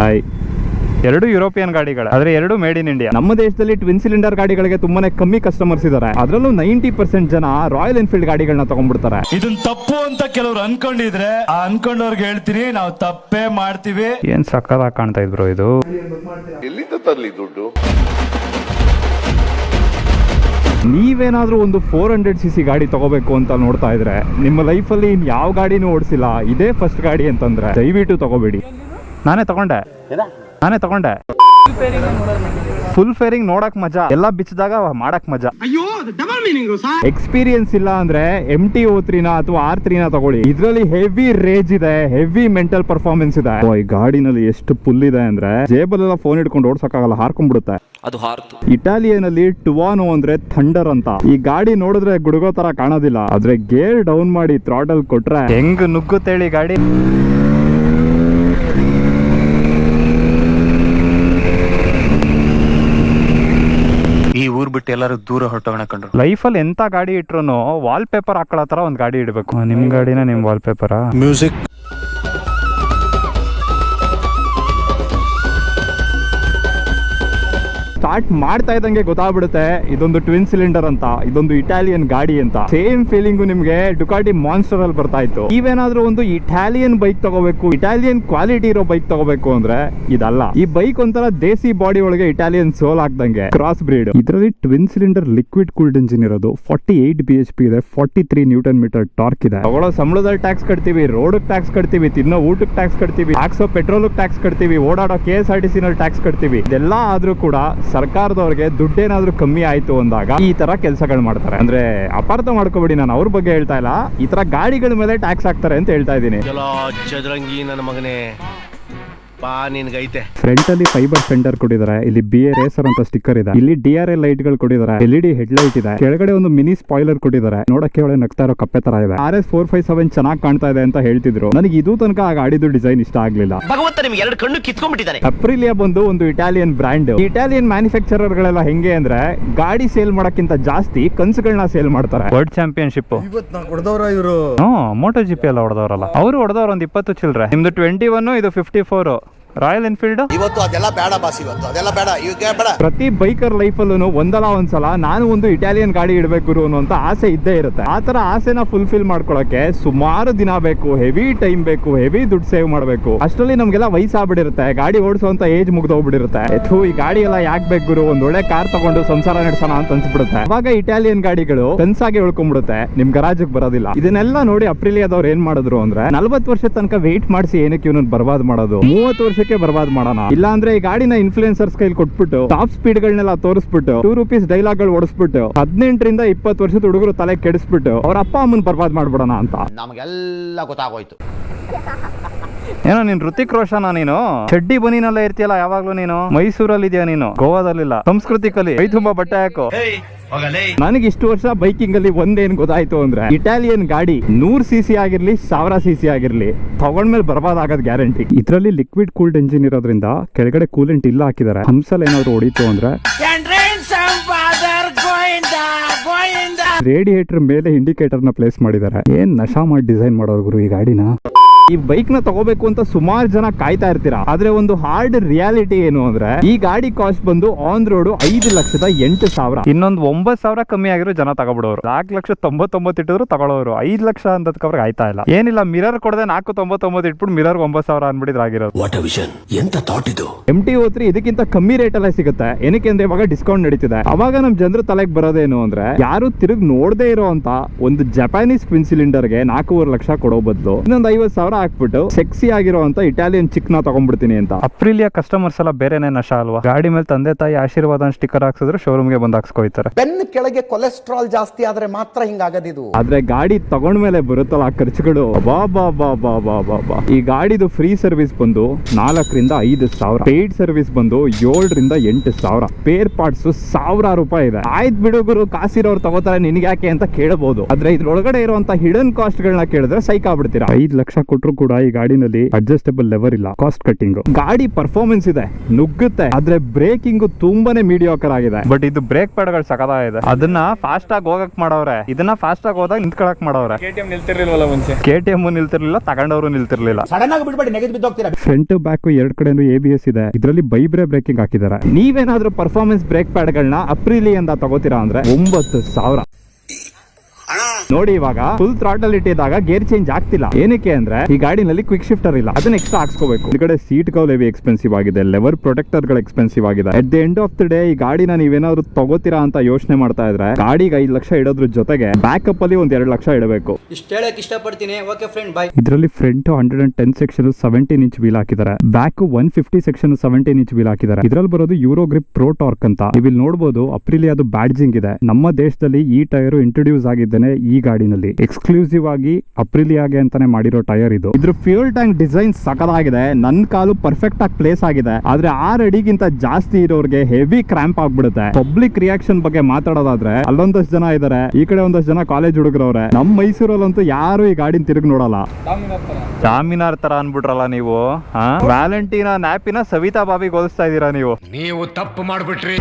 Hi. ಎರಡು European ಗಾಡಿಗಳು, ಆದ್ರೆ ಎರಡು ಮೇಡ್ ಇನ್ ಇಂಡಿಯಾ. ನಮ್ಮ ದೇಶದಲ್ಲಿ ಟ್ವಿನ್ ಸಿಲಿಂಡರ್ ಗಾಡಿಗಳಿಗೆ ತುಂಬಾನೇ ಕಮ್ಮಿ ಕಸ್ಟಮರ್ಸ್ ಇದಾರೆ. ಅದರಲ್ಲೂ 90% ಜನ ರಾಯಲ್ ಎನ್ಫೀಲ್ಡ್ ಗಾಡಿಗಳನ್ನ ತಗೊಂಡ್ಬಿಡ್ತಾರೆ. ಇದನ್ನ ತಪ್ಪು ಅಂತ ಕೆಲವರು ಅನ್ಕೊಂಡಿದ್ರೆ ಆ ಅನ್ಕೊಂಡವ್ರಿಗೆ ಹೇಳ್ತೀನಿ, ನಾವು ತಪ್ಪೇ ಮಾಡ್ತೀವಿ. ಏನ್ ಸಕ್ಕತ್ತಾಗಿ ಕಾಣ್ತಾ ಇದ್ರು. ಇದು ಎಲ್ಲಿಂದ ತರಲಿ ದುಡ್ಡು? ನೀವೇನಾದ್ರೂ ಒಂದು 400cc ಗಾಡಿ ತಗೋಬೇಕು ಅಂತ ನೋಡ್ತಾ ಇದ್ರೆ, ನಿಮ್ಮ ಲೈಫಲ್ಲಿ ಇನ್ ಯಾವ ಗಾಡಿನೂ ಓಡಿಸಿಲ್ಲ, ಇದೇ ಫಸ್ಟ್ ಗಾಡಿ ಅಂತಂದ್ರೆ ದಯವಿಟ್ಟು ತಗೋಬೇಡಿ. ನಾನೇ ತಗೊಂಡೆ. ಫುಲ್ ಫೇರಿಂಗ್ ನೋಡಕ್ ಮಜಾ, ಎಲ್ಲ ಬಿಚ್ಚಿದಾಗ ಮಾಡಕ್ ಮಜಾ. ಎಕ್ಸ್ಪೀರಿಯನ್ಸ್ ಇಲ್ಲ ಅಂದ್ರೆ MT-03 ಅಥವಾ R3 ತಗೊಳ್ಳಿ. ಇದ್ರಲ್ಲಿ ಹೆವಿ ರೇಜ್ ಇದೆ, ಹೆವಿ ಮೆಂಟಲ್ ಪರ್ಫಾರ್ಮೆನ್ಸ್ ಇದೆ. ಈ ಗಾಡಿನಲ್ಲಿ ಎಷ್ಟು ಪುಲ್ ಇದೆ ಅಂದ್ರೆ ಜೇಬಲೆಲ್ಲ ಫೋನ್ ಇಟ್ಕೊಂಡು ಓಡ್ಸಕ್ಕಾಗಲ್ಲ, ಹಾರ್ಕೊಂಡ್ಬಿಡುತ್ತೆ. ಅದು ಹಾರ್ತು. ಇಟಾಲಿಯನ್ ಟುವಾನೋ ಅಂದ್ರೆ ಥಂಡರ್ ಅಂತ. ಈ ಗಾಡಿ ನೋಡಿದ್ರೆ ಗುಡುಗೋ ತರ ಕಾಣೋದಿಲ್ಲ, ಆದ್ರೆ ಗೇರ್ ಡೌನ್ ಮಾಡಿ ಥ್ರಾಟಲ್ ಕೊಟ್ರೆ ಹೆಂಗ್ ನುಗ್ಗುತ್ತೇಳಿ ಗಾಡಿ. ಈ ಊರ್ ಬಿಟ್ಟು ಎಲ್ಲರೂ ದೂರ ಹೊರಟೋಣ ಕಂಡ್ರು. ಲೈಫಲ್ಲಿ ಎಂತ ಗಾಡಿ ಇಟ್ರು ವಾಲ್ ಪೇಪರ್ ಹಾಕೊಳ್ಳೋ ತರ ಒಂದ್ ಗಾಡಿ ಇಡಬೇಕು. ನಿಮ್ ಗಾಡಿನ ನಿಮ್ ವಾಲ್ ಪೇಪರ್ ಮ್ಯೂಸಿಕ್ ಸ್ಟಾರ್ಟ್ ಮಾಡ್ತಾ ಇದ್ದಂಗೆ ಗೊತ್ತಾಗ್ಬಿಡುತ್ತೆ ಇದೊಂದು ಟ್ವಿನ್ ಸಿಲಿಂಡರ್ ಅಂತ, ಇದೊಂದು ಇಟಾಲಿಯನ್ ಗಾಡಿ ಅಂತ. ಸೇಮ್ ಫೀಲಿಂಗು ನಿಮ್ಗೆ ಡುಕಾಟಿ ಮಾನ್ಸ್ಟರ್ ಅಲ್ಲಿ ಬರ್ತಾ ಇತ್ತು. ನೀವೇನಾದ್ರೂ ಒಂದು ಇಟಾಲಿಯನ್ ಬೈಕ್ ತಗೋಬೇಕು, ಇಟಾಲಿಯನ್ ಕ್ವಾಲಿಟಿ ಇರೋ ಬೈಕ್ ತಗೋಬೇಕು ಅಂದ್ರೆ ಇದಲ್ಲ. ಈ ಬೈಕ್ ಒಂಥರ ದೇಸಿ ಬಾಡಿ ಒಳಗೆ ಇಟಾಲಿಯನ್ ಸೋಲ್ ಹಾಕ್ದಂಗೆ ಕ್ರಾಸ್ ಬ್ರೀಡ್. ಇದರಲ್ಲಿ twin cylinder liquid cooled engine ಇರೋದು, 48 bhp ಇದೆ, 43 Nm ಟಾರ್ಕ್ ಇದೆ. ತಗೊಳ್ಳೋ ಸಂಬಳದಲ್ಲಿ ಟ್ಯಾಕ್ಸ್ ಕಟ್ತೀವಿ, ರೋಡ್ ಟ್ಯಾಕ್ಸ್ ಕಟ್ತೀವಿ, ತಿನ್ನೋ ಊಟಕ್ಕೆ ಟ್ಯಾಕ್ಸ್ ಕಟ್ತೀವಿ, ಹಾಕ್ಸೋ ಪೆಟ್ರೋಲ್ ಟ್ಯಾಕ್ಸ್ ಕಟ್ತೀವಿ, ಓಡಾಡೋ KSRTC ನಲ್ಲಿ ಟ್ಯಾಕ್ಸ್ ಕಟ್ತೀವಿ. ಇದೆಲ್ಲ ಆದ್ರೂ ಕೂಡ ಸರ್ಕಾರದವ್ರಿಗೆ ದುಡ್ಡೇನಾದ್ರೂ ಕಮ್ಮಿ ಆಯ್ತು ಅಂದಾಗ ಈ ತರ ಕೆಲಸಗಳು ಮಾಡ್ತಾರೆ. ಅಂದ್ರೆ ಅಪಾರ್ಥ ಮಾಡ್ಕೋಬೇಡಿ, ನಾನು ಅವ್ರ ಬಗ್ಗೆ ಹೇಳ್ತಾ ಇಲ್ಲ, ಈ ತರ ಗಾಡಿಗಳ ಮೇಲೆ ಟ್ಯಾಕ್ಸ್ ಹಾಕ್ತಾರೆ ಅಂತ ಹೇಳ್ತಾ ಇದ್ದೀನಿ. ಚದುರಂಗಿ ನನ್ನ ಮಗನೇ ಬಾ ನಿನ್ಗೈತೆ. ಫ್ರಂಟ್ ಅಲ್ಲಿ ಫೈಬರ್ ಫೆಂಡರ್ ಕೊಟ್ಟಿದ್ದಾರೆ, ಇಲ್ಲಿ BA ರೇಸರ್ ಅಂತ ಸ್ಟಿಕ್ಕರ್ ಇದೆ, ಇಲ್ಲಿ DRL ಲೈಟ್ ಗಳು ಕೊಟ್ಟಿದ್ದಾರೆ, LED ಹೆಡ್ ಲೈಟ್ ಇದೆ, ಕೆಳಗಡೆ ಒಂದು ಮಿನಿ ಸ್ಪಾಯ್ಲರ್ ಕೊಟ್ಟಿದ್ದಾರೆ, ನೋಡಕ್ಕೆ ಒಳ್ಳೆ ನಗ್ತಾ ಇರೋ ಕಪ್ಪೆ ತರ ಇದೆ. RS457 ಚೆನ್ನಾಗಿ ಕಾಣ್ತಾ ಇದೆ ಅಂತ ಹೇಳ್ತಿದ್ರು. ನನಗೆ ಇದು ತನಕ ಆ ಗಾಡಿದು ಡಿಸೈನ್ ಇಷ್ಟ ಆಗ್ಲಿಲ್ಲ. ಭಗವಂತ ನಿಮ್ಗೆ ಎರಡು ಕಣ್ಣು ಕಿತ್ಕೊಂಡ್ಬಿಟ್ಟಿದ್ದಾನೆ. ಅಪ್ರಿಲಿಯಾ ಬಂದು ಒಂದು ಇಟಾಲಿಯನ್ ಬ್ರ್ಯಾಂಡ್. ಇಟಾಲಿಯನ್ ಮ್ಯಾನುಫ್ಯಾಕ್ಚರರ್ ಗಳೆಲ್ಲ ಹೆಂಗೆ ಅಂದ್ರೆ ಗಾಡಿ ಸೇಲ್ ಮಾಡಕ್ಕಿಂತ ಜಾಸ್ತಿ ಕನ್ಸುಗಳನ್ನ ಸೇಲ್ ಮಾಡ್ತಾರೆ. ವರ್ಲ್ಡ್ ಚಾಂಪಿಯನ್ಶಿಪ್ ಇವರು ಮೋಟೋ GP ಎಲ್ಲ ಹೊಡೆದವರಲ್ಲ, ಅವರು ಹೊಡೆದವ್ರು ಒಂದು 20 ಚಿಲ್ರೆ. ನಿಮ್ದು 21, ಇದು 54 ರಾಯಲ್ ಎನ್ಫೀಲ್ಡ್. ಇವತ್ತು ಅದೆಲ್ಲ ಬೇಡ ಬಾಸ್, ಇವತ್ತು ಅದೆಲ್ಲ ಬೇಡ, ಈಗ ಬೇಡ. ಪ್ರತಿ ಬೈಕರ್ ಲೈಫ್ ಅಲ್ಲೂ ಒಂದಲ್ಲ ಒಂದ್ಸಲ ನಾನು ಒಂದು ಇಟಾಲಿಯನ್ ಗಾಡಿ ಇಡಬೇಕು ಗುರು ಅನ್ನೋ ಆಸೆ ಇದ್ದೇ ಇರುತ್ತೆ. ಆ ತರ ಆಸೆನ ಫುಲ್ಫಿಲ್ ಮಾಡ್ಕೊಳಕ್ಕೆ ಸುಮಾರು ದಿನ ಬೇಕು, ಹೆವಿ ಟೈಮ್ ಬೇಕು, ಹೆವಿ ದುಡ್ಡು ಸೇವ್ ಮಾಡಬೇಕು. ಅಷ್ಟರಲ್ಲಿ ನಮ್ಗೆಲ್ಲ ವಯಸ್ಸಾಗ್ಬಿಟ್ಟಿರುತ್ತೆ, ಗಾಡಿ ಓಡಿಸುವಂತ ಏಜ್ ಮುಗ್ದೋಗ್ಬಿಟ್ಟಿರುತ್ತೆ. ಈ ಗಾಡಿ ಎಲ್ಲ ಯಾಕೆ ಬೇಕು ಗುರು, ಒಂದ್ ಒಳ್ಳೆ ಕಾರ್ ತಗೊಂಡು ಸಂಸಾರ ನಡೆಸೋಣ ಅಂತ ಅನ್ಸ್ಬಿಡುತ್ತೆ. ಅವಾಗ ಇಟಾಲಿಯನ್ ಗಾಡಿಗಳು ಕನ್ಸಾಗಿ ಉಳ್ಕೊಂಡ್ಬಿಡುತ್ತೆ, ನಿಮ್ ಗರಾಜಿಗೆ ಬರೋದಿಲ್ಲ. ಇದನ್ನೆಲ್ಲ ನೋಡಿ ಅಪ್ರಿಲಿಯಾದವ್ರು ಏನ್ ಮಾಡಿದ್ರು ಅಂದ್ರೆ 40 ವರ್ಷ ತನಕ ವೇಟ್ ಮಾಡಿಸಿ ಏನಕ್ಕೆ ಇವನು ಬರ್ಬಾದ್ ಮಾಡೋದು, 30 ವರ್ಷ ಬರ್ಬಾದ್ ಮಾಡೋಣ. ಇಲ್ಲ ಅಂದ್ರೆ ಈ ಗಾಡಿನ ಇನ್ಫ್ಲೂಯೆನ್ಸರ್ಸ್ ಕೈಲಿ ಕೊಟ್ಬಿಟ್ಟು ಟಾಪ್ ಸ್ಪೀಡ್ ಗಳನ್ನೆಲ್ಲ ತೋರಿಸ್ಬಿಟ್ಟು ₹2 ಡೈಲಾಗ್ ಗಳು ಓಡಿಸ್ಬಿಟ್ಟು 18 ರಿಂದ 20 ವರ್ಷದ ಹುಡುಗರು ತಲೆ ಕೆಡಿಸ್ಬಿಟ್ಟು ಅವ್ರ ಅಪ್ಪ ಅಮ್ಮನ್ ಬರ್ಬಾದ್ ಮಾಡ್ಬಿಡೋಣ ಅಂತ. ನಮಗೆಲ್ಲ ಗೊತ್ತಾಗೋಯ್ತು. ಏನೋ ನೀನ್ ಋತಿಕ್ ರೋಷನ್, ನೀನು ಚಡ್ಡಿ ಬನೀನಲ್ಲ ಇರ್ತೀಯಲ್ಲ ಯಾವಾಗ್ಲೂ. ನೀನು ಮೈಸೂರಲ್ಲಿ ಇದೆಯಾ, ನೀನು ಗೋವಾದಲ್ಲಿಲ್ಲ. ಸಂಸ್ಕೃತಿ ಕಲಿ, ಕೈ ತುಂಬಾ ಬಟ್ಟೆ ಹಾಕು. ನನಗೆ ಇಷ್ಟು ವರ್ಷ ಬೈಕಿಂಗ್ ಅಲ್ಲಿ ಒಂದೇನ್ ಗೊತ್ತಾಯ್ತು ಅಂದ್ರೆ ಇಟಾಲಿಯನ್ ಗಾಡಿ 100cc ಆಗಿರ್ಲಿ 1000cc ಆಗಿರ್ಲಿ ತಗೊಂಡ್ಮೇಲೆ ಬರ್ಬಾದಾಗದ್ ಗ್ಯಾರಂಟಿ. ಇದ್ರಲ್ಲಿ ಲಿಕ್ವಿಡ್ ಕೂಲ್ಡ್ ಎಂಜಿನ್ ಇರೋದ್ರಿಂದ ಕೆಳಗಡೆ ಕೂಲೆಂಟ್ ಇಲ್ಲ ಹಾಕಿದ್ದಾರೆ. ಹಂಸಲ್ ಏನಾದ್ರು ಹೊಡಿತು ಅಂದ್ರೆ ರೇಡಿಯೇಟರ್ ಮೇಲೆ ಇಂಡಿಕೇಟರ್ ನ ಪ್ಲೇಸ್ ಮಾಡಿದ್ದಾರೆ. ಏನ್ ನಶಾ ಮಾಡಿ ಡಿಸೈನ್ ಮಾಡೋರು ಗುರು ಈ ಗಾಡಿನ. ಈ ಬೈಕ್ ನ ತಗೋಬೇಕು ಅಂತ ಸುಮಾರು ಜನ ಕಾಯ್ತಾ ಇರ್ತೀರಾ, ಆದ್ರೆ ಒಂದು ಹಾರ್ಡ್ ರಿಯಾಲಿಟಿ ಏನು ಅಂದ್ರೆ ಈ ಗಾಡಿ ಕಾಸ್ಟ್ ಬಂದು ಆನ್ ರೋಡ್ 5,08,000. ಇನ್ನೊಂದು 9,000 ಕಮ್ಮಿ ಆಗಿರೋ ಜನ ತಗೋಬಿಡೋರು. 4,99,000 ಇಟ್ಟಿದ್ರು ತಗೊಳ್ಳೋರು. 5 ಲಕ್ಷ ಅಂತದಕ್ಕೆ ಆಯ್ತಾ ಇಲ್ಲ. ಏನಿಲ್ಲ, ಮಿರರ್ ಕೊಡದೆ 4,99,000 ಇಟ್ಬಿಟ್ಟು ಮಿರರ್ 9,000 ಅನ್ಬಿಟ್ಟಿದ್ರೆ ಆಗಿರೋದು. MT-03 ಇದಕ್ಕಿಂತ ಕಮ್ಮಿ ರೇಟ್ ಅಲ್ಲೇ ಸಿಗುತ್ತೆ. ಏನಕ್ಕೆ ಅಂದ್ರೆ ಇವಾಗ ಡಿಸ್ಕೌಂಟ್ ನಡೀತಿದೆ. ಅವಾಗ ನಮ್ ಜನರ ತಲೆಗೆ ಬರೋದೇನು ಅಂದ್ರೆ ಯಾರು ತಿರುಗಿ ನೋಡದೇ ಇರೋ ಅಂತ ಒಂದು ಜಪಾನೀಸ್ ಟ್ವಿನ್ ಸಿಲಿಂಡರ್ ಗೆ 4.5 ಲಕ್ಷ ಕೊಡೋ ಬದಲು ಇನ್ನೊಂದು 50,000 ಹಾಕ್ಬಿಟ್ಟು ಸೆಕ್ಸಿ ಆಗಿರುವಂತ ಇಟಾಲಿಯನ್ ಚಿಕ್ ನ ತಗೊಂಡ್ಬಿಡ್ತೀನಿ ಅಂತ. ಅಪ್ರಿಲಿಯಾ ಕಸ್ಟಮರ್ಸ್ ಎಲ್ಲ ಬೇರೆನೆ ನಶಾ ಅಲ್ವಾ. ಗಾಡಿ ಮೇಲೆ ತಂದೆ ತಾಯಿ ಆಶೀರ್ವಾದ ಸ್ಟಿಕ್ಕರ್ ಹಾಕ್ಸಿದ್ರೆ ಶೋರೂಮ್ ಗೆ ಬಂದು ಹಾಕ್ಸ್ಕೊಯ್ತಾರೆ. ಬೆನ್ನ ಕೆಳಗೆ ಕೊಲೆಸ್ಟ್ರಾಲ್ ಜಾಸ್ತಿ ಆದ್ರೆ ಮಾತ್ರ ಹಿಂಗಾಗದಿದು. ಆದ್ರೆ ಗಾಡಿ ತಗೊಂಡ್ಮೇಲೆ ಬರುತ್ತಲ್ಲ ಖರ್ಚುಗಳು, ಈ ಗಾಡಿದು ಫ್ರೀ ಸರ್ವಿಸ್ ಬಂದು 4,000 ರಿಂದ 5,000, ಪೇಯ್ಡ್ ಸರ್ವಿಸ್ ಬಂದು 7,000 ರಿಂದ 8,000, ಸ್ಪೇರ್ ಪಾರ್ಟ್ಸ್ ₹1,000 ಇದೆ. ಆಯ್ತು ಬಿಡುಗರು, ಕಾಸಿರೋರು ತಗೋತಾರೆ, ನಿನ್ಗೆ ಯಾಕೆ ಅಂತ ಕೇಳಬಹುದು. ಆದ್ರೆ ಇದ್ರೊಳಗಡೆ ಇರುವಂತ ಹಿಡನ್ ಕಾಸ್ಟ್ ಗಳನ್ನ ಕೇಳಿದ್ರೆ ಸೈಕ್ ಆಗ್ಬಿಡ್ತೀರಾ. 5 ಲಕ್ಷ ಕೊಟ್ಟು ಕೊಟ್ಟರು ಕೂಡ ಈ ಗಾಡಿನಲ್ಲಿ ಅಡ್ಜಸ್ಟಬಲ್ ಲೆವರ್ ಇಲ್ಲ. Cost cutting. ಗಾಡಿ ಪರ್ಫಾರ್ಮೆನ್ಸ್ ಇದೆ, ನುಗ್ಗುತ್ತೆ, ಆದ್ರೆ ಬ್ರೇಕಿಂಗ್ ತುಂಬಾನೇ ಮೀಡಿಯೋಕರ್ ಆಗಿದೆ. ಬಟ್ ಇದು ಬ್ರೇಕ್ ಪ್ಯಾಡ್ಗಳು ಸಕತ್ತಾಗಿದೆ. ಅದನ್ನ ಫಾಸ್ಟ್ ಆಗಿ ಹೋಗಕ್ ಮಾಡವ್ರೆ, ಇದನ್ನ ಫಾಸ್ಟ್ ಆಗಿ ಹೋದಾಗ ನಿಂತ್ಕೊಳಕ್ ಮಾಡವ್ರೆ. KTM ನಿಲ್ತಿರ್ಲಿಲ್ಲ ಮುಂಚೆ, KTM ನಿಲ್ತಿರ್ಲಿಲ್ಲ, ತಗೊಂಡವರು ನಿಲ್ತಿರ್ಲಿಲ್ಲ. ಸಡನ್ ಆಗಿ ಬಿಡ್ಬೇಡಿ, ನೆಗೆದು ಬಿದ್ದೋಗ್ತೀರಾ. ಫ್ರಂಟ್ ಬ್ಯಾಕ್ ಎರಡ್ ಕಡೆನೂ ABS ಇದೆ. ಇದರಲ್ಲಿ ಬೈಬ್ರೆ ಬ್ರೇಕಿಂಗ್ ಹಾಕಿದ್ದಾರೆ. ನೀವೇನಾದ್ರೂ ಪರ್ಫಾರ್ಮೆನ್ಸ್ ಬ್ರೇಕ್ ಪ್ಯಾಡ್ಗಳನ್ನ ಅಪ್ರಿಲಿ ಅಂತ ತಗೋತೀರಾ ಅಂದ್ರೆ 9,000 ನೋಡಿ. ಇವಾಗ ಫುಲ್ ಥ್ರಾಟಲ್ ಇಟ್ಟಿದಾಗ ಗೇರ್ ಚೇಂಜ್ ಆಗ್ತಿಲ್ಲ. ಏನಕ್ಕೆ ಅಂದ್ರೆ ಈ ಗಾಡಿನಲ್ಲಿ ಕ್ವಿಕ್ ಶಿಫ್ಟರ್ ಇಲ್ಲ, ಅದನ್ನ ಎಕ್ಸ್ಟ್ರಾ ಹಾಕ್ಸ್ಕೋಬೇಕು. ಈ ಕಡೆ ಸೀಟ್ ಕೌಲ್ ಹೆವಿ ಎಕ್ಸ್ಪೆನ್ಸಿವ್ ಆಗಿದೆ, ಲೆವರ್ ಪ್ರೊಟೆಕ್ಟರ್ ಗಳು ಎಕ್ಸ್ಪೆನ್ಸಿವ್ ಆಗಿದೆ. At the end of the day ಈ ಗಾಡಿನ ನೀವೇನಾದ್ರೂ ತಗೋತೀರಾ ಅಂತ ಯೋಚನೆ ಮಾಡ್ತಾ ಇದ್ರೆ ಗಾಡಿಗೆ 5 ಲಕ್ಷ ಇಡೋದ್ರ ಜೊತೆಗೆ ಬ್ಯಾಕಪ್ ಅಲ್ಲಿ 2 ಲಕ್ಷ ಇಡಬೇಕು. ಇಷ್ಟ ಹೇಳಕ್ ಇಷ್ಟಪಡ್ತೀನಿ. ಓಕೆ ಫ್ರೆಂಡ್, ಬಾಯ್. ಇದರಲ್ಲಿ ಫ್ರಂಟ್ 110 ಸೆಕ್ಷನ್ 17 ಇಂಚ್ ವೀಲ್ ಹಾಕಿದ್ದಾರೆ. ಬ್ಯಾಕ್ 150 ಸೆಕ್ಷನ್ 17 ಇಂಚ್ ವೀಲ್ ಹಾಕಿದ್ದಾರೆ. ಇದರಲ್ಲಿ ಬರೋದು ಯೂರೋ ಗ್ರಿಪ್ ಪ್ರೋ ಟಾರ್ಕ್ ಅಂತ. ನೀವು ಇಲ್ಲಿ ನೋಡಬಹುದು ಅಪ್ರಿಲಿಯಾದು ಬ್ಯಾಡ್ಜಿಂಗ್ ಇದೆ. ನಮ್ಮ ದೇಶದಲ್ಲಿ ಈ ಟೈರ್ ಇಂಟ್ರೊಡ್ಯೂಸ್ ಆಗಿದ್ದೇನೆ ಈ ಗಾಡಿನಲ್ಲಿ. ಎಕ್ಸ್ಕ್ಲೂಸಿವ್ ಆಗಿ ಅಪ್ರಿಲಿಯಾಗೆ ಅಂತಾನೆ ಮಾಡಿರೋ ಟೈರ್ ಇದು. ಇದ್ರ ಫ್ಯೂಲ್ ಟ್ಯಾಂಕ್ ಡಿಸೈನ್ ಸಕಲಾಗಿದೆ. ನನ್ನ ಕಾಲು ಪರ್ಫೆಕ್ಟ್ ಆಗಿ ಪ್ಲೇಸ್ ಆಗಿದೆ. ಆದ್ರೆ 6 ಅಡಿಗಿಂತ ಜಾಸ್ತಿ ಇರೋರಿಗೆ ಹೆವಿ ಕ್ರಾಂಪ್ ಆಗ್ಬಿಡುತ್ತೆ. ಪಬ್ಲಿಕ್ ರಿಯಾಕ್ಷನ್ ಬಗ್ಗೆ ಮಾತಾಡೋದಾದ್ರೆ ಅಲ್ಲೊಂದಷ್ಟು ಜನ ಇದಾರೆ, ಈ ಕಡೆ ಒಂದಷ್ಟು ಜನ ಕಾಲೇಜ್ ಹುಡುಗರವ್ರೆ. ನಮ್ಮ ಮೈಸೂರಲ್ಲಂತೂ ಯಾರು ಈ ಗಾಡಿನ ತಿರುಗಿ ನೋಡಲ್ಲ. ಜಾಮೀನಾರ್ ತರ ಅನ್ಬಿಟ್ರಲ್ಲ ನೀವು. ವ್ಯಾಲೆಂಟೀನಾ ನ್ಯಾಪಿನ ಸವಿತಾ ಬಾಬಿಗೆ ಹೋಲಿಸ್ತಾ ಇದೀರಾ ನೀವು. ನೀವು ತಪ್ಪು ಮಾಡ್ಬಿಟ್ರಿ.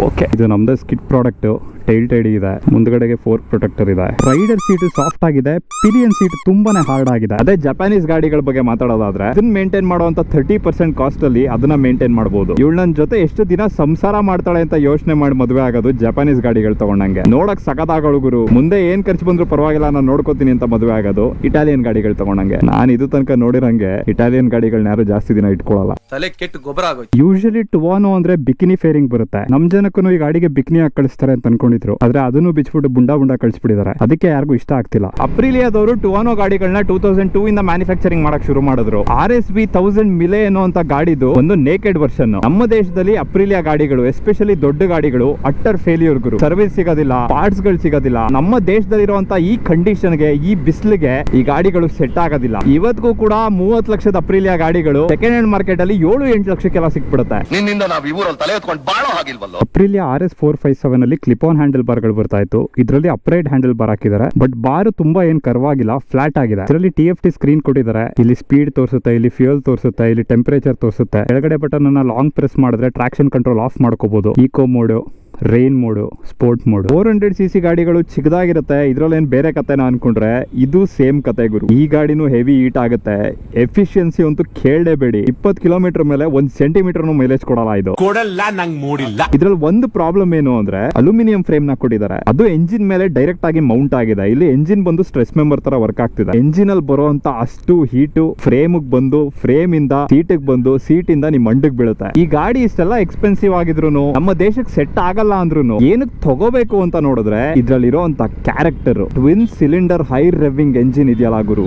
ಓಕೆ, ಇದು ನಮ್ದೇ ಸ್ಕಿಟ್ ಪ್ರಾಡಕ್ಟ್. ಟೈಲ್ ಟೈಡ್ ಇದೆ, ಮುಂದ್ಗಡೆಗೆ ಫೋರ್ಕ್ ಪ್ರೊಟೆಕ್ಟರ್ ಇದೆ. ರೈಡರ್ ಸೀಟ್ ಸಾಫ್ಟ್ ಆಗಿದೆ, ಪಿಲಿಯನ್ ಸೀಟ್ ತುಂಬಾನೇ ಹಾರ್ಡ್ ಆಗಿದೆ. ಅದೇ ಜಪಾನೀಸ್ ಗಾಡಿಗಳ ಬಗ್ಗೆ ಮಾತಾಡೋದಾದ್ರೆ ಇದನ್ನ ಮೇಂಟೈನ್ ಮಾಡುವಂತ 30% ಕಾಸ್ಟ್ ಅಲ್ಲಿ ಅದನ್ನ ಮೇಂಟೈನ್ ಮಾಡಬಹುದು. ಇವಳು ನನ್ನ ಜೊತೆ ಎಷ್ಟು ದಿನ ಸಂಸಾರ ಮಾಡ್ತಾಳೆ ಅಂತ ಯೋಚನೆ ಮಾಡಿ ಮದುವೆ ಆಗೋದು ಜಪಾನೀಸ್ ಗಾಡಿಗಳು ತಗೊಂಡಂಗೆ. ನೋಡಕ್ ಸಖತ್ತಾಗೋಳು ಗುರು, ಮುಂದೆ ಏನ್ ಖರ್ಚು ಬಂದ್ರು ಪರವಾಗಿಲ್ಲ ನಾನು ನೋಡ್ಕೋತೀನಿ ಅಂತ ಮದುವೆ ಆಗೋದು ಇಟಾಲಿಯನ್ ಗಾಡಿಗಳು ತಗೊಂಡಂಗೆ. ನಾನು ಇದು ತನಕ ನೋಡಿರಂಗೆ ಇಟಾಲಿಯನ್ ಗಾಡಿಗಳನ್ನ ಯಾರು ಜಾಸ್ತಿ ದಿನ ಇಟ್ಕೊಳ್ಳಲ್ಲ. ತಲೆ ಕೆಟ್ಟು ಗೊಬ್ಬರ ಆಗೋಯ್ತು. ಯೂಶಲಿ ಟುವಾನೋ ಅಂದ್ರೆ ಬಿಕಿನಿ ಫೇರಿಂಗ್ ಬರುತ್ತೆ. ನಮ್ ಜನಕ್ಕೂ ಈ ಗಾಡಿಗೆ ಬಿಕಿನಿ ಹಾಕಿ ಕಳಿಸ್ತಾರೆ ಅಂತ ಅನ್ಕೊಂಡಿದ್ರು, ಆದ್ರೆ ಅದನ್ನು ಬಿಚ್ಬಿಟ್ಟು ಬುಂಡಾ ಕಳಿಸ್ಬಿಟ್ಟಿದ್ದಾರೆ. ಅದಕ್ಕೆ ಯಾರಿಗೂ ಇಷ್ಟ ಆಗ್ತಿಲ್ಲ. ಅಪ್ರಿಲಿಯಾದವರು ಟುವಾನೋ ಗಾಡಿಗಳನ್ನ 2002 ಇಂದ ಮ್ಯಾನುಫ್ಯಾಕ್ಚರಿಂಗ್ ಮಾಡಕ್ ಶುರು ಮಾಡಿದ್ರು. RSB 1000 ಮಿಲೆ ಅನ್ನೋ ಅಂತ ಗಾಡಿದು ಒಂದು ನೇಕೆಡ್ ವರ್ಷನ್. ನಮ್ಮ ದೇಶದಲ್ಲಿ ಅಪ್ರಿಲಿಯಾ ಗಾಡಿಗಳು ಎಸ್ಪೆಷಲಿ ದೊಡ್ಡ ಗಾಡಿಗಳು ಅಟ್ಟರ್ ಫೇಲ್ಯೂರ್ ಗುರು. ಸರ್ವಿಸ್ ಸಿಗೋದಿಲ್ಲ, ಪಾರ್ಟ್ಸ್ ಗಳು ಸಿಗೋದಿಲ್ಲ. ನಮ್ಮ ದೇಶದಲ್ಲಿರುವಂತ ಈ ಕಂಡೀಷನ್ ಗೆ, ಈ ಬಿಸಿಲಿಗೆ ಈ ಗಾಡಿಗಳು ಸೆಟ್ ಆಗೋದಿಲ್ಲ. ಇವತ್ತಿಗೂ ಕೂಡ 30 ಲಕ್ಷದ ಅಪ್ರಿಲಿಯಾ ಗಾಡಿಗಳು ಸೆಕೆಂಡ್ ಹ್ಯಾಂಡ್ ಮಾರ್ಕೆಟ್ ಅಲ್ಲಿ 7-8 ಲಕ್ಷಕ್ಕೆಲ್ಲ ಸಿಕ್ಬಿಡುತ್ತೆ. ನಿನ್ನಿಂದ ನಾವು ಈ ಊರಲ್ಲಿ ತಲೆ ಎತ್ಕೊಂಡು ಬಾಳೋ ಹಾಗಿಲ್ವಲ್ಲ. ಅಪ್ರಿಲಿಯಾ RS 457 ಅಲ್ಲಿ ಕ್ಲಿಪ್ ಆನ್ ಹ್ಯಾಂಡಲ್ ಬಾರ್ ಗಳು ಬರ್ತಾ ಇತ್ತು. ಇದರಲ್ಲಿ ಅಪ್ರೈಟ್ ಹ್ಯಾಂಡಲ್ ಬಾರ್ ಹಾಕಿದ್ದಾರೆ. ಬಟ್ ಬಾರ್ ತುಂಬಾ ಏನ್ ಕರ್ವ್ ಆಗಿಲ್ಲ, ಫ್ಲಾಟ್ ಆಗಿದೆ. ಇದರಲ್ಲಿ TFT ಸ್ಕ್ರೀನ್ ಕೊಟ್ಟಿದ್ದಾರೆ. ಇಲ್ಲಿ ಸ್ಪೀಡ್ ತೋರಿಸುತ್ತೆ, ಇಲ್ಲಿ ಫ್ಯೂಯಲ್ ತೋರಿಸುತ್ತೆ, ಇಲ್ಲಿ ಟೆಂಪರೇಚರ್ ತೋರಿಸುತ್ತೆ. ಕೆಳಗಡೆ ಬಟನ್ ಅನ್ನ ಲಾಂಗ್ ಪ್ರೆಸ್ ಮಾಡಿದ್ರೆ ಟ್ರಾಕ್ಷನ್ ಕಂಟ್ರೋಲ್ ಆಫ್ ಮಾಡ್ಕೋಬಹುದು. Eco mode, rain mode, sport mode. 400cc ಗಾಡಿಗಳು ಚಿಕ್ಕದಾಗಿರುತ್ತೆ, ಇದ್ರಲ್ಲಿ ಏನ್ ಬೇರೆ ಕತೆನ ಅನ್ಕೊಂಡ್ರೆ ಇದು ಸೇಮ್ ಕತೆ ಗುರು. ಈ ಗಾಡಿನೂ ಹೆವಿ ಹೀಟ್ ಆಗುತ್ತೆ. ಎಫಿಷಿಯನ್ಸಿ ಅಂತೂ ಕೇಳಲೇಬೇಡಿ. 20 ಕಿಲೋಮೀಟರ್ ಮೇಲೆ 1 ಸೆಂಟಿಮೀಟರ್ ಮೈಲೇಜ್ ಕೊಡಲ್ಲ ಇದು. ಇದ್ರಲ್ಲಿ ಒಂದು ಪ್ರಾಬ್ಲಮ್ ಏನು ಅಂದ್ರೆ ಅಲ್ಯೂಮಿನಿಯಂ ಫ್ರೇಮ್ ನ ಕೊಟ್ಟಿದ್ದಾರೆ. ಅದು ಎಂಜಿನ್ ಮೇಲೆ ಡೈರೆಕ್ಟ್ ಆಗಿ ಮೌಂಟ್ ಆಗಿದೆ. ಇಲ್ಲಿ ಎಂಜಿನ್ ಬಂದು ಸ್ಟ್ರೆಸ್ ಮೆಂಬರ್ ತರ ವರ್ಕ್ ಆಗ್ತಿದೆ. ಎಂಜಿನ್ ಅಲ್ಲಿ ಬರುವಂತ ಅಷ್ಟು ಹೀಟು ಫ್ರೇಮ್ ಬಂದು, ಫ್ರೇಮ್ ಇಂದ ಸೀಟ್ ಬಂದು, ಸೀಟ್ ಇಂದ ನಿಮ್ ಮಂಡಕ್ ಬೀಳುತ್ತೆ. ಈ ಗಾಡಿ ಇಷ್ಟೆಲ್ಲ ಎಕ್ಸ್ಪೆನ್ಸಿವ್ ಆಗಿದ್ರು ನಮ್ಮ ದೇಶಕ್ಕೆ ಸೆಟ್ ಆಗಲ್ಲ ಅಂದ್ರೂ ಏನಕ್ಕೆ ತಗೋಬೇಕು ಅಂತ ನೋಡಿದ್ರೆ ಇದ್ರಲ್ಲಿರೋಂತ character twin cylinder high revving engine ಇದೆಯಲ್ಲ ಗುರು.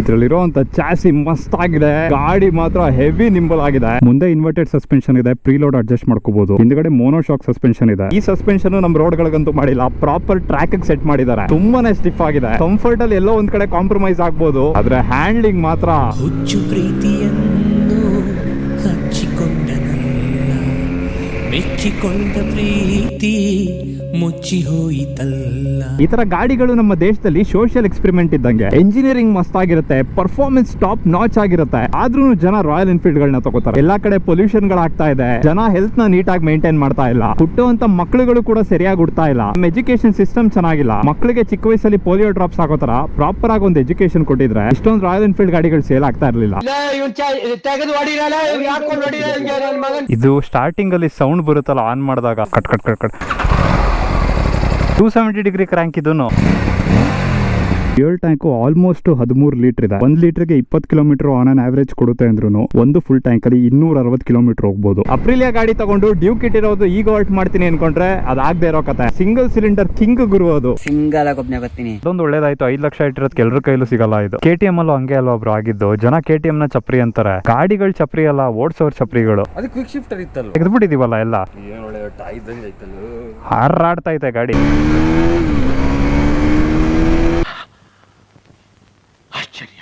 ಇದ್ರಲ್ಲಿರುವಂತ ಚಾಸಿ ಮಸ್ತ್ ಆಗಿದೆ. ಗಾಡಿ ಮಾತ್ರ ಹೆವಿ ನಿಂಬಲ್ ಆಗಿದೆ. ಮುಂದೆ ಇನ್ವರ್ಟೆಡ್ ಸಸ್ಪೆನ್ಷನ್ ಇದೆ, ಪ್ರೀಲೋಡ್ ಅಡ್ಜಸ್ಟ್ ಮಾಡ್ಕೋಬಹುದು. ಹಿಂದ್ಗಡೆ ಮೋನೋಶಾಕ್ ಸಸ್ಪೆನ್ಷನ್ ಇದೆ. ಈ ಸಸ್ಪೆನ್ಷನ್ ನಮ್ ರೋಡ್ ಗಳಿಗಂತೂ ಮಾಡಿಲ್ಲ, ಪ್ರಾಪರ್ ಟ್ರ್ಯಾಕ್ ಸೆಟ್ ಮಾಡಿದ್ದಾರೆ. ತುಂಬಾನೇ ಸ್ಟಿಫ್ ಆಗಿದೆ. ಕಂಫರ್ಟ್ ಅಲ್ಲಿ ಎಲ್ಲೋ ಒಂದ್ ಕಡೆ ಕಾಂಪ್ರಮೈಸ್ ಆಗ್ಬೋದು, ಆದ್ರೆ ಹ್ಯಾಂಡ್ಲಿಂಗ್ ಮಾತ್ರ ಹುಚ್ಚು ಪ್ರೀತಿಯನ್ನು ಹಚ್ಚಿಕೊಂಡನಲ್ಲ, ಮೆಚ್ಚಿಕೊಂಡ ಪ್ರೀತಿ ಮುಚ್ಚಿ ಹೋಯಿತಲ್ಲ. ಈ ತರ ಗಾಡಿಗಳು ನಮ್ಮ ದೇಶದಲ್ಲಿ ಸೋಷಿಯಲ್ ಎಕ್ಸ್ಪೆರಿಮೆಂಟ್ ಇದ್ದಂಗೆ. ಎಂಜಿನಿಯರಿಂಗ್ ಮಸ್ತ್ ಆಗಿರುತ್ತೆ, ಪರ್ಫಾರ್ಮೆನ್ಸ್ ಟಾಪ್ ನಾಚ್ ಆಗಿರುತ್ತೆ. ಆದ್ರೂ ಜನ ರಾಯಲ್ ಎನ್ಫೀಲ್ಡ್ ಗಳನ್ನ ತಗೋತಾರೆ. ಎಲ್ಲಾ ಕಡೆ ಪೊಲ್ಯೂಷನ್ ಗಳಾಗ್ತಾ ಇದೆ. ಜನ ಹೆಲ್ತ್ ನ ನೀಟಾಗಿ ಮೇಂಟೈನ್ ಮಾಡ್ತಾ ಇಲ್ಲ. ಹುಟ್ಟುವಂತ ಮಕ್ಕಳುಗಳು ಕೂಡ ಸರಿಯಾಗಿ ಹುಡ್ತಾ ಇಲ್ಲ. ನಮ್ಮ ಎಜುಕೇಶನ್ ಸಿಸ್ಟಮ್ ಚೆನ್ನಾಗಿಲ್ಲ. ಮಕ್ಕಳಿಗೆ ಚಿಕ್ಕ ವಯಸ್ಸಲ್ಲಿ ಪೋಲಿಯೋ ಡ್ರಾಪ್ಸ್ ಆಗೋ ತರ ಪ್ರಾಪರ್ ಆಗಿ ಒಂದು ಎಜುಕೇಶನ್ ಕೊಟ್ಟಿದ್ರೆ ಇಷ್ಟೊಂದು ರಾಯಲ್ ಎನ್ಫೀಲ್ಡ್ ಗಾಡಿಗಳು ಸೇಲ್ ಆಗ್ತಾ ಇರಲಿಲ್ಲ. ಇದು ಸ್ಟಾರ್ಟಿಂಗ್ ಅಲ್ಲಿ ಸೌಂಡ್ ಬರುತ್ತಲ್ಲ ಆನ್ ಮಾಡಿದಾಗ, cut cut cut cut 270 degree crank. ಇದನ್ನು ಫ್ಯೂಯಲ್ ಟ್ಯಾಂಕ್ ಆಲ್ಮೋಸ್ಟ್ 13 ಲೀಟರ್ ಇದೆ. 1 ಲೀಟರ್ಗೆ 20 ಕಿಲೋಮೀಟರ್ ಆನ್ ಆನ್ ಆವರೇಜ್ ಕೊಡುತ್ತೆ ಅಂದ್ರೂ ಒಂದು ಫುಲ್ ಟ್ಯಾಂಕ್ ಅಲ್ಲಿ 260 ಕಿಲೋಮೀಟರ್ ಹೋಗ್ಬೋದು. ಅಪ್ರಿಲಿಯಾ ಗಾಡಿ ತಗೊಂಡು ಡ್ಯೂಕ್ ಇಟ್ಟಿರೋದು ಈಗ ಹೊರ್ಟ್ ಮಾಡ್ತೀನಿ ಅನ್ಕೊಂಡ್ರೆ ಅದಾಗದೆ ಇರೋ ಕತೆ. ಸಿಂಗಲ್ ಸಿಲಿಂಡರ್ ಕಿಂಗ್ ಗುರು ಅದು. ಸಿಂಗಲ್ ಆಗಿ ಬರ್ತೀನಿ. ಅದೊಂದು ಒಳ್ಳೇದಾಯ್ತು. 5 ಲಕ್ಷ ಇಟ್ಟಿರೋದು ಎಲ್ಲರ ಕೈಲೂ ಸಿಗಲ್ಲ ಇದು. KTM ಅಲ್ಲೂ ಹಂಗೆ ಅಲ್ವಾ ಒಬ್ರು ಆಗಿದ್ದು. ಜನ KTM ನ ಚಪ್ರಿ ಅಂತಾರೆ. ಗಾಡಿಗಳು ಚಪ್ರಿ ಅಲ್ಲ, ಓಡ್ಸೋರ್ ಚಪ್ರಿಗಳು. ಅದು ಕ್ವಿಕ್ ಶಿಫ್ಟರ್ ಇತ್ತಲ್ಲ, ತೆಗೆದ್ಬಿಟ್ಟಿದೀವಲ್ಲ ಎಲ್ಲ. ಹಾರಾಡ್ತಾ ಐತೆ ಗಾಡಿ. ಆಶ್ಚರ್ಯ,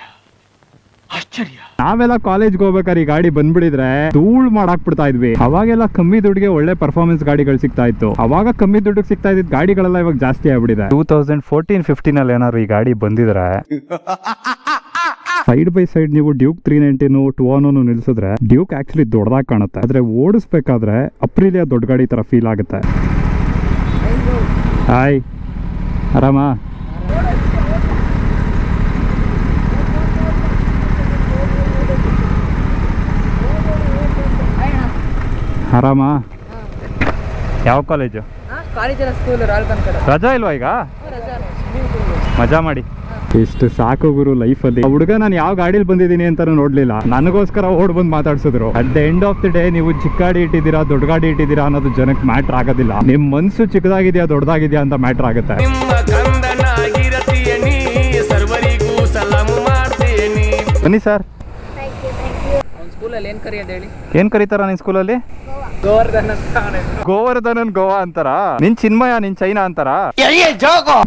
ನಾವೆಲ್ಲ ಕಾಲೇಜ್ಗೆ ಹೋಗ್ಬೇಕಾದ್ರೆ ಈ ಗಾಡಿ ಬಂದ್ಬಿಡಿದ್ರೆ ಧೂಳ್ ಮಾಡಾಕ್ಬಿಡ್ತಾ ಇದ್ವಿ. ಅವಾಗೆಲ್ಲ ಕಮ್ಮಿ ದುಡ್ಡಿಗೆ ಒಳ್ಳೆ ಪರ್ಫಾರ್ಮೆನ್ಸ್ ಗಾಡಿಗಳು ಸಿಗ್ತಾ ಇತ್ತು. ಅವಾಗ ಕಮ್ಮಿ ದುಡ್ಡಿಗೆ ಸಿಗ್ತಾ ಇದ್ದ ಗಾಡಿಗಳೆಲ್ಲ ಇವಾಗ ಜಾಸ್ತಿ ಆಗ್ಬಿಟ್ಟಿದೆ. 2014-15 ಅಲ್ಲಿ ಏನಾದ್ರು ಈ ಗಾಡಿ ಬಂದಿದ್ರೆ ಸೈಡ್ ಬೈ ಸೈಡ್ ನೀವು ಡ್ಯೂಕ್ 390 ಟುವಾನೋ ನಿಲ್ಸಿದ್ರೆ ಡ್ಯೂಕ್ ಆಕ್ಚುಲಿ ದೊಡ್ಡದಾಗಿ ಕಾಣುತ್ತೆ. ಆದ್ರೆ ಓಡಿಸ್ಬೇಕಾದ್ರೆ ಅಪ್ರಿಲಿಯಾ ದೊಡ್ಡ ಗಾಡಿ ತರ ಫೀಲ್ ಆಗುತ್ತೆ. ಹಾಯ್, ಆರಾಮ? ಆರಾಮ? ಯಾವ ಕಾಲೇಜು? ರಜಾ ಇಲ್ವಾ ಈಗ? ಮಜಾ ಮಾಡಿ. ಎಷ್ಟು ಸಾಕು ಗುರು ಲೈಫಲ್ಲಿ. ಹುಡುಗ ನಾನು ಯಾವ ಗಾಡಿಲಿ ಬಂದಿದ್ದೀನಿ ಅಂತ ನೋಡ್ಲಿಲ್ಲ, ನನಗೋಸ್ಕರ ಓಡ್ ಬಂದು ಮಾತಾಡ್ಸಿದ್ರು. At the end of the day ನೀವು ಚಿಕ್ಕ ಗಾಡಿ ಇಟ್ಟಿದ್ದೀರಾ ದೊಡ್ಡ ಗಾಡಿ ಇಟ್ಟಿದ್ದೀರಾ ಅನ್ನೋದು ಜನಕ್ಕೆ ಮ್ಯಾಟ್ರ್ ಆಗೋದಿಲ್ಲ. ನಿಮ್ ಮನ್ಸು ಚಿಕ್ಕದಾಗಿದ್ಯಾ ದೊಡ್ಡದಾಗಿದ್ಯಾ ಅಂತ ಮ್ಯಾಟ್ರ್ ಆಗುತ್ತೆ. ಬನ್ನಿ ಸರ್. ಸ್ಕೂಲಲ್ಲಿ ಏನ್ ಕರೆಯೋದು ಹೇಳಿ? ಏನ್ ಕರೀತಾರ ನಿನ್ ಸ್ಕೂಲಲ್ಲಿ? ಗೋವರ್ಧನನ್ ಗೋವಾ ಅಂತಾರ. ನಿನ್ ಚಿನ್ಮಯ ನಿನ್ ಚೈನಾ ಅಂತಾರ.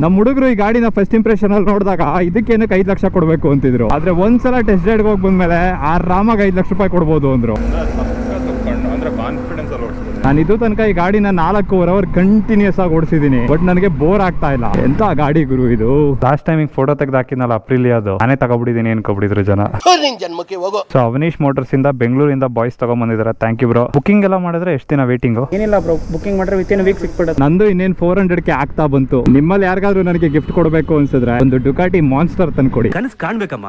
ನಮ್ ಹುಡುಗರು ಈ ಗಾಡಿನ ಫಸ್ಟ್ ಇಂಪ್ರೆಷನ್ ಅಲ್ಲಿ ನೋಡಿದಾಗ ಇದಕ್ಕೇನಕ್ಕೆ 5 ಲಕ್ಷ ಕೊಡ್ಬೇಕು ಅಂತಿದ್ರು. ಆದ್ರೆ ಒಂದ್ಸಲ ಟೆಸ್ಟ್ ರೈಡ್ ಹೋಗಿ ಬಂದ್ಮೇಲೆ ಆರಾಮಾಗಿ 5 ಲಕ್ಷ ರೂಪಾಯಿ ಕೊಡ್ಬೋದು ಅಂದ್ರು. ನಾನು ಇದು ತನಕ ಈ ಗಾಡಿನ 4.5 ಅವರ್ ಕಂಟಿನ್ಯೂಸ್ ಆಗಿ ಓಡಿಸಿದೀನಿ, ಬಟ್ ನನಗೆ ಬೋರ್ ಆಗ್ತಾ ಇಲ್ಲ. ಎಂತ ಗಾಡಿ ಗುರು ಇದು. ಲಾಸ್ಟ್ ಟೈಮ್ ಫೋಟೋ ತೆಗೆದು ಹಾಕಿದ್ನಲ್ಲ ಅಪ್ರಿಲಿಯಾದು, ನಾನೇ ತಗೊಬಿಟ್ಟಿದ್ದೀನಿ ಅನ್ಕೊಬಿಟ್ಟಿದ್ರು ಜನ. ಸೊ ಅವನೀಶ್ ಮೋಟರ್ಸ್ ಇಂದ ಬೆಂಗಳೂರಿಂದ ಬಾಯ್ಸ್ ತಗೊಂಡ್ಬಂದಿದ್ದಾರೆ. Thank you bro. ಬುಕಿಂಗ್ ಎಲ್ಲ ಮಾಡಿದ್ರೆ ಎಷ್ಟು ದಿನ ವೇಟಿಂಗ್? ಏನಿಲ್ಲ ಬ್ರೋ, ಬುಕಿಂಗ್ ಮಾಡಿದ್ರೆ ವಿತಿನ್ ವೀಕ್ ಸಿಕ್ಬಿಡುತ್ತೆ. ನಂದು ಇನ್ನೇನು 400ಕ್ಕೆ ಆಗ್ತಾ ಬಂತು. ನಿಮ್ಮಲ್ಲಿ ಯಾರಿಗಾದ್ರೂ ನನಗೆ ಗಿಫ್ಟ್ ಕೊಡಬೇಕು ಅನ್ಸಿದ್ರೆ ಒಂದು ಡುಕಾಟಿ ಮಾನ್ಸ್ಟರ್ ತಂದ್ಕೊಡಿ. ಕನಸು ಕಾಣ್ಬೇಕಮ್ಮ,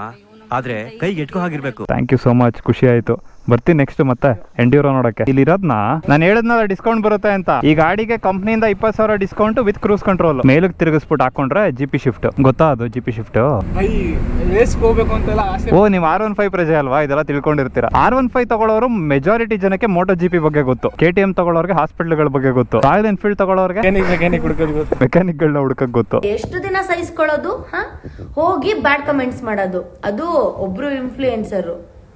ಆದ್ರೆ ಕೈಗೆ ಎಟ್ಕೋ ಆಗಿರ್ಬೇಕು. ಥ್ಯಾಂಕ್ ಯು ಸೋ ಮಚ್, ಖುಷಿ ಆಯ್ತು. ಬರ್ತೀನಿ ನೆಕ್ಸ್ಟ್ ಮತ್ತೆ ಎಂಡ್ಯೂರೋ ನೋಡಕ್ಕೆ. ಇಲ್ಲಿ ಇರೋದ್ನ ನಾನು ಹೇಳಿದ್ನಲ್ಲ ಡಿಸ್ಕೌಂಟ್ ಬರುತ್ತೆ ಅಂತ. ಈ ಗಾಡಿಗೆ ಕಂಪ್ನಿಯಿಂದ 20,000 ಡಿಸ್ಕೌಂಟ್ ವಿತ್ ಕ್ರೂಸ್ ಕಂಟ್ರೋಲ್. ಮೇಲಕ್ಕೆ ತಿರುಗಿಸ್ಬಿಟ್ಟು ಹಾಕೊಂಡ್ರೆ GP ಶಿಫ್ಟ್. ಗೊತ್ತಾ ಅದು GP ಶಿಫ್ಟ್? ಓ, ನೀವು R15 ಪ್ರಜೆ ಅಲ್ವಾ, ಇದೆಲ್ಲ ತಿಳ್ಕೊಂಡಿರ್ತೀರಾ. R15 ತಗೊಳ್ಳೋರು ಮೆಜಾರಿಟಿ ಜನಕ್ಕೆ ಮೋಟೋ GP ಬಗ್ಗೆ ಗೊತ್ತು. KTM ತಗೊಳ್ಳೋರ್ಗೆ ಹಾಸ್ಪಿಟಲ್ಗಳ ಬಗ್ಗೆ ಗೊತ್ತು. ರಾಯಲ್ ಎನ್ಫೀಲ್ಡ್ ತಗೊಳ್ಳೋರ್ಗೆ ಮೆಕ್ಯಾನಿಕ್ಗಳನ್ನ ಹುಡುಕಕ್ ಗೊತ್ತು. ಎಷ್ಟು ದಿನ ಸಹಿಸ್ಕೊಳ್ಳೋದು? ಹೋಗಿ ಬ್ಯಾಡ್ ಕಮೆಂಟ್ಸ್ ಮಾಡೋದು, ಅದು ಒಬ್ರು ಇನ್ಫ್ಲೂಯೆನ್ಸರ್